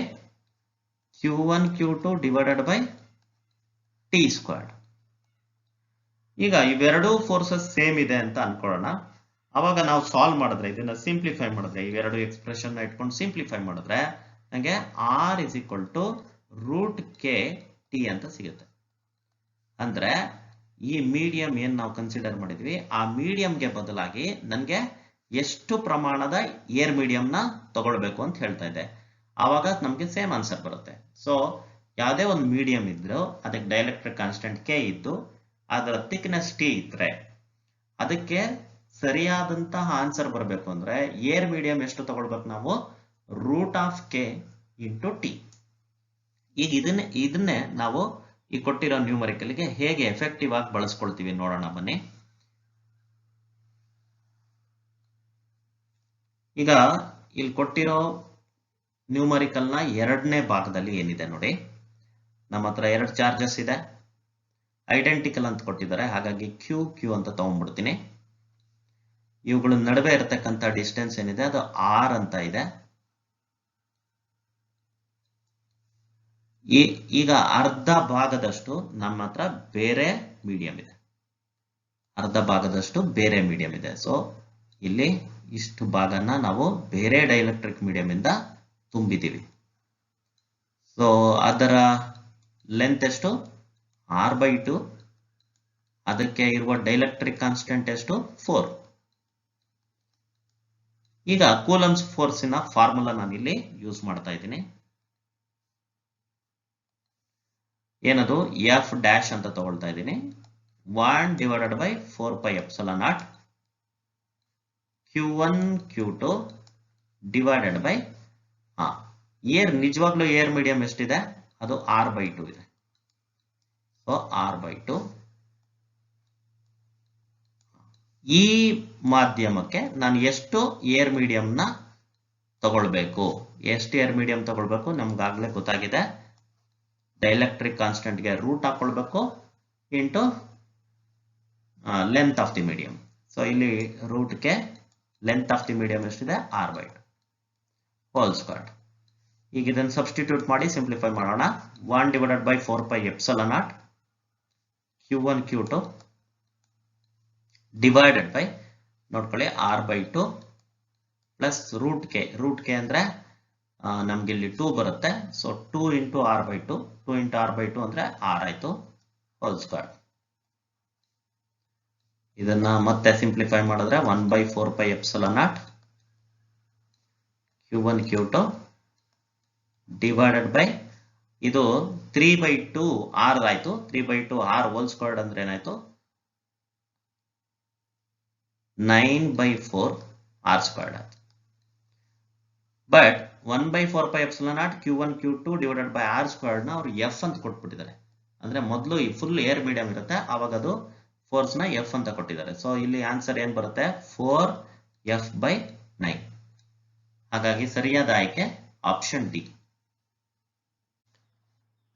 Q1 Q2 divided by T squared. ಈಗ ಇವೆರಡೂ ಫೋರ್ಸಸ್ ಸೇಮ್ ಇದೆ ಅಂತ ಅನ್ಕೊಳ್ಳೋಣ. ಅವಾಗ ನಾವು ಸಾಲ್ವ್ ಮಾಡಿದ್ರೆ, ಇದನ್ನ ಸಿಂಪ್ಲಿಫೈ ಮಾಡಿದ್ರೆ, ಇವೆರಡು ಎಕ್ಸ್ಪ್ರೆಷನ್ ಇಟ್ಕೊಂಡು ಸಿಂಪ್ಲಿಫೈ ಮಾಡಿದ್ರೆ ನನಗೆ R is equal to root K T ಅಂತ ಸಿಗುತ್ತೆ. ಅಂದ್ರೆ ಈ ಮೀಡಿಯಂ ಏನ್ ನಾವು ಕನ್ಸಿಡರ್ ಮಾಡಿದ್ವಿ ಆ ಮೀಡಿಯಂಗೆ ಬದಲಾಗಿ ನನಗೆ ಎಷ್ಟು ಪ್ರಮಾಣದ ಏರ್ ಮೀಡಿಯಂನ ತಗೊಳ್ಬೇಕು ಅಂತ ಹೇಳ್ತಾ ಇದೆ. ಆವಾಗ ನಮಗೆ ಸೇಮ್ ಆನ್ಸರ್ ಬರುತ್ತೆ. ಸೊ ಯಾವುದೇ ಒಂದು ಮೀಡಿಯಂ ಇದ್ರು ಅದಕ್ಕೆ ಡೈಎಲೆಕ್ಟ್ರಿಕ್ ಕಾನ್ಸ್ಟೆಂಟ್ ಕೆ ಇದ್ದು ಅದರ ಥಿಕ್ನೆಸ್ ಟಿ ಇದ್ರೆ ಅದಕ್ಕೆ ಸರಿಯಾದಂತಹ ಆನ್ಸರ್ ಬರಬೇಕು ಅಂದ್ರೆ ಏರ್ ಮೀಡಿಯಂ ಎಷ್ಟು ತಗೊಳ್ಬೇಕು ನಾವು root of K into T. ಈಗ ಇದನ್ನೇ ನಾವು ಈ ಕೊಟ್ಟಿರೋ ನ್ಯೂಮರಿಕಲ್ಗೆ ಹೇಗೆ ಎಫೆಕ್ಟಿವ್ ಆಗಿ ಬಳಸ್ಕೊಳ್ತೀವಿ ನೋಡೋಣ ಬನ್ನಿ. ಈಗ ಇಲ್ಲಿ ಕೊಟ್ಟಿರೋ ನ್ಯೂಮರಿಕಲ್ ನ ಎರಡನೇ ಭಾಗದಲ್ಲಿ ಏನಿದೆ ನೋಡಿ, ನಮ್ಮ ಹತ್ರ ಎರಡು ಚಾರ್ಜಸ್ ಇದೆ, ಐಡೆಂಟಿಕಲ್ ಅಂತ ಕೊಟ್ಟಿದ್ದಾರೆ, ಹಾಗಾಗಿ ಕ್ಯೂ ಕ್ಯೂ ಅಂತ ತಗೊಂಡ್ಬಿಡ್ತೀನಿ. ಇವುಗಳ ನಡುವೆ ಇರತಕ್ಕಂಥ ಡಿಸ್ಟೆನ್ಸ್ ಏನಿದೆ ಅದು ಆರ್ ಅಂತ ಇದೆ. ಈಗ ಅರ್ಧ ಭಾಗದಷ್ಟು ನಮ್ಮ ಹತ್ರ ಬೇರೆ ಮೀಡಿಯಂ ಇದೆ, ಅರ್ಧ ಭಾಗದಷ್ಟು ಬೇರೆ ಮೀಡಿಯಂ ಇದೆ. ಸೊ ಇಲ್ಲಿ ಇಷ್ಟು ಭಾಗನ ನಾವು ಬೇರೆ ಡೈಎಲೆಕ್ಟ್ರಿಕ್ ಮೀಡಿಯಂ ಇಂದ ತುಂಬಿದ್ದೀವಿ. ಸೊ ಅದರ ಲೆಂತ್ ಎಷ್ಟು R/2, ಅದಕ್ಕೆ ಇರುವ ಡೈಎಲೆಕ್ಟ್ರಿಕ್ ಕಾನ್ಸ್ಟೆಂಟ್ ಎಷ್ಟು 4. ಈಗ ಕೂಲಂಬ್ಸ್ ಫೋರ್ಸಿನ ಫಾರ್ಮುಲಾ ನಾನು ಇಲ್ಲಿ ಯೂಸ್ ಮಾಡ್ತಾ ಇದ್ದೀನಿ. ಏನದು ಎಫ್ ಡ್ಯಾಶ್ ಅಂತ ತಗೊಳ್ತಾ ಇದ್ದೀನಿ. 1 divided by 4πε0 Q1 Q2 divided by air, ನಿಜವಾಗ್ಲೂ ಏರ್ ಮೀಡಿಯಂ ಎಷ್ಟಿದೆ ಅದು R/2 ಇದೆ. ಸೊ R/2 ಈ ಮಾಧ್ಯಮಕ್ಕೆ ನಾನು ಎಷ್ಟು ಏರ್ ಮೀಡಿಯಂನ ತಗೊಳ್ಬೇಕು, ಎಷ್ಟು ಏರ್ ಮೀಡಿಯಂ ತಗೊಳ್ಬೇಕು ನಮ್ಗಾಗ್ಲೇ ಗೊತ್ತಾಗಿದೆ. ಡೈಎಲೆಕ್ಟ್ರಿಕ್ ಕಾನ್ಸ್ಟೆಂಟ್ಗೆ ರೂಟ್ ಹಾಕೊಳ್ಬೇಕು into length of the medium. So ಇಲ್ಲಿ ರೂಟ್ಗೆ ಲೆಂತ್ ಆಫ್ ದಿ ಮೀಡಿಯಂ ಎಷ್ಟಿದೆ R/2 ಹೋಲ್ ಸ್ಕ್ವೇರ್ಡ್. ಈಗ ಇದನ್ನು ಸಬ್ಸ್ಟಿಟ್ಯೂಟ್ ಮಾಡಿ ಸಿಂಪ್ಲಿಫೈ ಮಾಡೋಣ. 1 divided by 4πε0 Q1 Q2 divided by ನೋಡ್ಕೊಳ್ಳಿ R/2 ಪ್ಲಸ್ ರೂಟ್ ಕೆ ಅಂದ್ರೆ ನಮ್ಗೆ ಇಲ್ಲಿ 2 ಬರುತ್ತೆ. ಸೊ 2 ಇಂಟು R/2 ಅಂದ್ರೆ R ಆಯ್ತು ಹೋಲ್ ಸ್ಕ್ವೇರ್. ಇದನ್ನ ಮತ್ತೆ ಸಿಂಪ್ಲಿಫೈ ಮಾಡಿದ್ರೆ 1/4πε0 Q1 Q2 ಡಿವೈಡೆಡ್ ಬೈ ಇದು 3/2 R ಆಯ್ತು. 3/2 R ಹೋಲ್ ಸ್ಕ್ವೇರ್ಡ್ ಅಂದ್ರೆ ಏನಾಯ್ತು 9/4 R ಸ್ಕ್ವೇರ್ಡ್ ಆಯ್ತು. But 1/4πε0 Q1 Q2 divided by R squared ನ ಅವ್ರು ಎಫ್ ಅಂತ ಕೊಟ್ಬಿಟ್ಟಿದ್ದಾರೆ. ಅಂದ್ರೆ ಮೊದಲು ಈ ಫುಲ್ ಏರ್ ಮೀಡಿಯಂ ಇರುತ್ತೆ, ಅವಾಗ ಅದು ಫೋರ್ಸ್ ನ ಎಫ್ ಅಂತ ಕೊಟ್ಟಿದ್ದಾರೆ. ಸೊ ಇಲ್ಲಿ ಆನ್ಸರ್ ಏನ್ ಬರುತ್ತೆ 4F/9. ಹಾಗಾಗಿ ಸರಿಯಾದ ಆಯ್ಕೆ option D.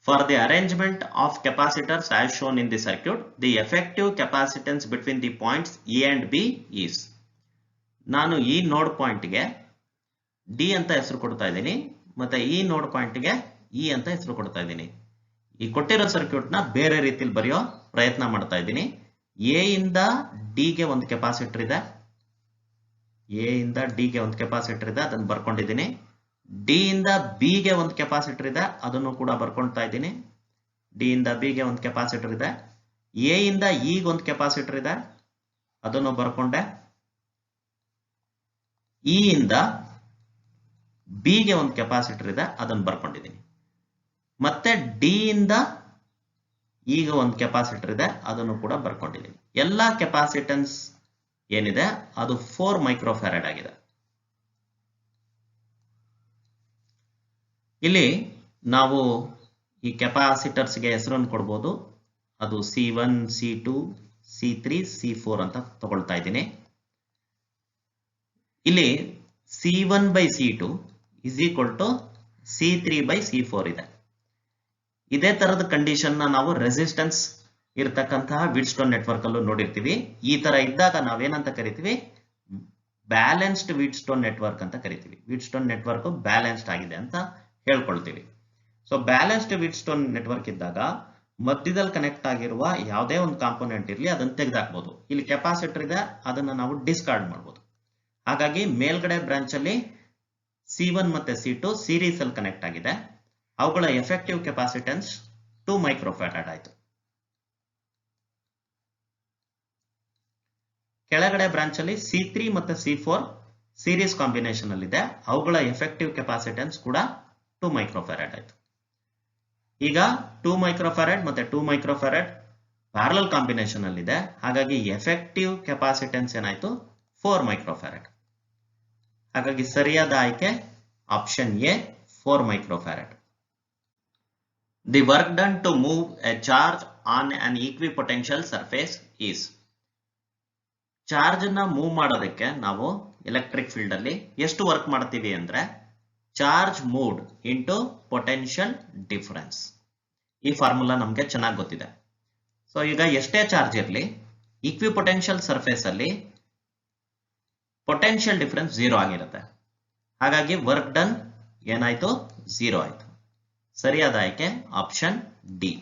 For the arrangement of capacitors as shown in the circuit, the effective capacitance between the points A and B is. ನಾನು ಈ ನೋಡ್ ಪಾಯಿಂಟ್ಗೆ ಡಿ ಅಂತ ಹೆಸರು ಕೊಡ್ತಾ ಇದ್ದೀನಿ, ಮತ್ತೆ ಈ ನೋಡ್ ಪಾಯಿಂಟ್ಗೆ ಇ ಅಂತ ಹೆಸರು ಕೊಡ್ತಾ ಇದ್ದೀನಿ. ಈ ಕೊಟ್ಟಿರೋ ಸರ್ಕ್ಯೂಟ್ ನ ಬೇರೆ ರೀತಿಯಲ್ಲಿ ಬರೆಯೋ ಪ್ರಯತ್ನ ಮಾಡ್ತಾ ಇದ್ದೀನಿ. ಎ ಇಂದ ಡಿಗೆ ಒಂದು ಕೆಪಾಸಿಟರ್ ಇದೆ, ಅದನ್ನು ಬರ್ಕೊಂಡಿದ್ದೀನಿ. ಡಿ ಇಂದ ಬಿ ಗೆ ಒಂದು ಕೆಪಾಸಿಟರ್ ಇದೆ, ಅದನ್ನು ಕೂಡ ಬರ್ಕೊಳ್ತಾ ಇದ್ದೀನಿ. ಡಿ ಇಂದ ಬಿ ಗೆ ಒಂದು ಕೆಪಾಸಿಟರ್ ಇದೆ. ಎ ಇಂದ ಇ ಗೆ ಒಂದು ಕೆಪಾಸಿಟರ್ ಇದೆ, ಅದನ್ನು ಬರ್ಕೊಂಡೆ. ಇ ಇಂದ ಬಿ ಗೆ ಒಂದು ಕೆಪಾಸಿಟರ್ ಇದೆ, ಅದನ್ನು ಬರ್ಕೊಂಡಿದ್ದೀನಿ. ಮತ್ತೆ ಡಿ ಇಂದ ಈಗ ಒಂದು ಕೆಪಾಸಿಟರ್ ಇದೆ, ಅದನ್ನು ಕೂಡ ಬರ್ಕೊಂಡಿದ್ದೀನಿ. ಎಲ್ಲಾ ಕೆಪಾಸಿಟನ್ಸ್ ಏನಿದೆ ಅದು 4 ಮೈಕ್ರೋಫ್ಯಾರಡ್ ಆಗಿದೆ. ಇಲ್ಲಿ ನಾವು ಈ ಕೆಪಾಸಿಟರ್ಸ್ಗೆ ಹೆಸರನ್ನು ಕೊಡ್ಬೋದು. ಅದು C1, C2, C3, C4 ಅಂತ ತಗೊಳ್ತಾ ಇದ್ದೀನಿ. ಇಲ್ಲಿ C1/C2 is equal to C3/C4 ಇದೆ. ಇದೇ ತರದ ಕಂಡೀಷನ್ ನಾವು ರೆಸಿಸ್ಟೆನ್ಸ್ ಇರತಕ್ಕಂತಹ ವೀಟ್ಸ್ಟೋನ್ ನೆಟ್ವರ್ಕ್ ಅಲ್ಲೂ ನೋಡಿರ್ತೀವಿ. ಈ ತರ ಇದ್ದಾಗ ನಾವೇನಂತ ಕರಿತೀವಿ, ಬ್ಯಾಲೆನ್ಸ್ಡ್ ವೀಟ್ಸ್ಟೋನ್ ನೆಟ್ವರ್ಕ್ ಅಂತ ಕರಿತೀವಿ. ವೀಟ್ಸ್ಟೋನ್ ನೆಟ್ವರ್ಕ್ ಬ್ಯಾಲೆನ್ಸ್ಡ್ ಆಗಿದೆ ಅಂತ ಹೇಳ್ಕೊಳ್ತೀವಿ. ಸೊ ಬ್ಯಾಲೆನ್ಸ್ಡ್ ವೀಟ್ಸ್ಟೋನ್ ನೆಟ್ವರ್ಕ್ ಇದ್ದಾಗ ಮಧ್ಯದಲ್ಲಿ ಕನೆಕ್ಟ್ ಆಗಿರುವ ಯಾವುದೇ ಒಂದು ಕಾಂಪೋನೆಂಟ್ ಇರಲಿ ಅದನ್ನು ತೆಗೆದಾಕ್ಬಹುದು. ಇಲ್ಲಿ ಕೆಪಾಸಿಟರ್ ಇದೆ, ಅದನ್ನ ನಾವು ಡಿಸ್ಕಾರ್ಡ್ ಮಾಡಬಹುದು. ಹಾಗಾಗಿ ಮೇಲ್ಗಡೆ ಬ್ರಾಂಚ್ ಅಲ್ಲಿ C1 ಮತ್ತೆ C2 ಸೀರೀಸ್ ಅಲ್ಲಿ ಕನೆಕ್ಟ್ ಆಗಿದೆ. ಅವುಗಳ ಎಫೆಕ್ಟಿವ್ ಕೆಪಾಸಿಟೆನ್ಸ್ 2 ಮೈಕ್ರೋಫ್ಯಾರಡ್ ಆಯಿತು. ಕೆಳಗಡೆ ಬ್ರಾಂಚ್ ಅಲ್ಲಿ C3 ಮತ್ತೆ C4 ಸೀರೀಸ್ ಕಾಂಬಿನೇಷನ್ ಅಲ್ಲಿ ಇದೆ. ಅವುಗಳ ಎಫೆಕ್ಟಿವ್ ಕೆಪಾಸಿಟೆನ್ಸ್ ಕೂಡ 2 ಮೈಕ್ರೋಫ್ಯಾರಡ್ ಆಯಿತು. ಈಗ 2 ಮೈಕ್ರೋಫ್ಯಾರಡ್ ಮತ್ತೆ 2 ಮೈಕ್ರೋಫ್ಯಾರಡ್ ಪ್ಯಾರಲಲ್ ಕಾಂಬಿನೇಷನ್ ಅಲ್ಲಿ ಇದೆ. ಹಾಗಾಗಿ ಎಫೆಕ್ಟಿವ್ ಕೆಪಾಸಿಟೆನ್ಸ್ ಏನಾಯ್ತು 4 ಮೈಕ್ರೋಫ್ಯಾರಡ್. ಹಾಗಾಗಿ ಸರಿಯಾದ ಆಯ್ಕೆ option A 4 microfarad. The work done to move a charge on on equipotential surface is. Charge ನ ಮೂವ್ ಮಾಡೋದಕ್ಕೆ ನಾವು ಎಲೆಕ್ಟ್ರಿಕ್ ಫೀಲ್ಡ್ ಅಲ್ಲಿ ಎಷ್ಟು ವರ್ಕ್ ಮಾಡ್ತೀವಿ ಅಂದ್ರೆ charge moved into potential difference. ಈ ಫಾರ್ಮುಲಾ ನಮ್ಗೆ ಚೆನ್ನಾಗಿ ಗೊತ್ತಿದೆ. ಸೊ ಈಗ ಎಷ್ಟೇ ಚಾರ್ಜ್ ಇರಲಿ ಈಕ್ವಿಪೊಟೆನ್ಷಿಯಲ್ ಸರ್ಫೇಸ್ ಅಲ್ಲಿ ಪೊಟೆನ್ಷಿಯಲ್ ಡಿಫರೆನ್ಸ್ 0 ಆಗಿರುತ್ತೆ. ಹಾಗಾಗಿ ವರ್ಕ್ ಡನ್ ಏನಾಯ್ತು 0 ಆಯ್ತು. ಸರಿಯಾದ ಆಯ್ಕೆ ಆಪ್ಷನ್ ಡಿ.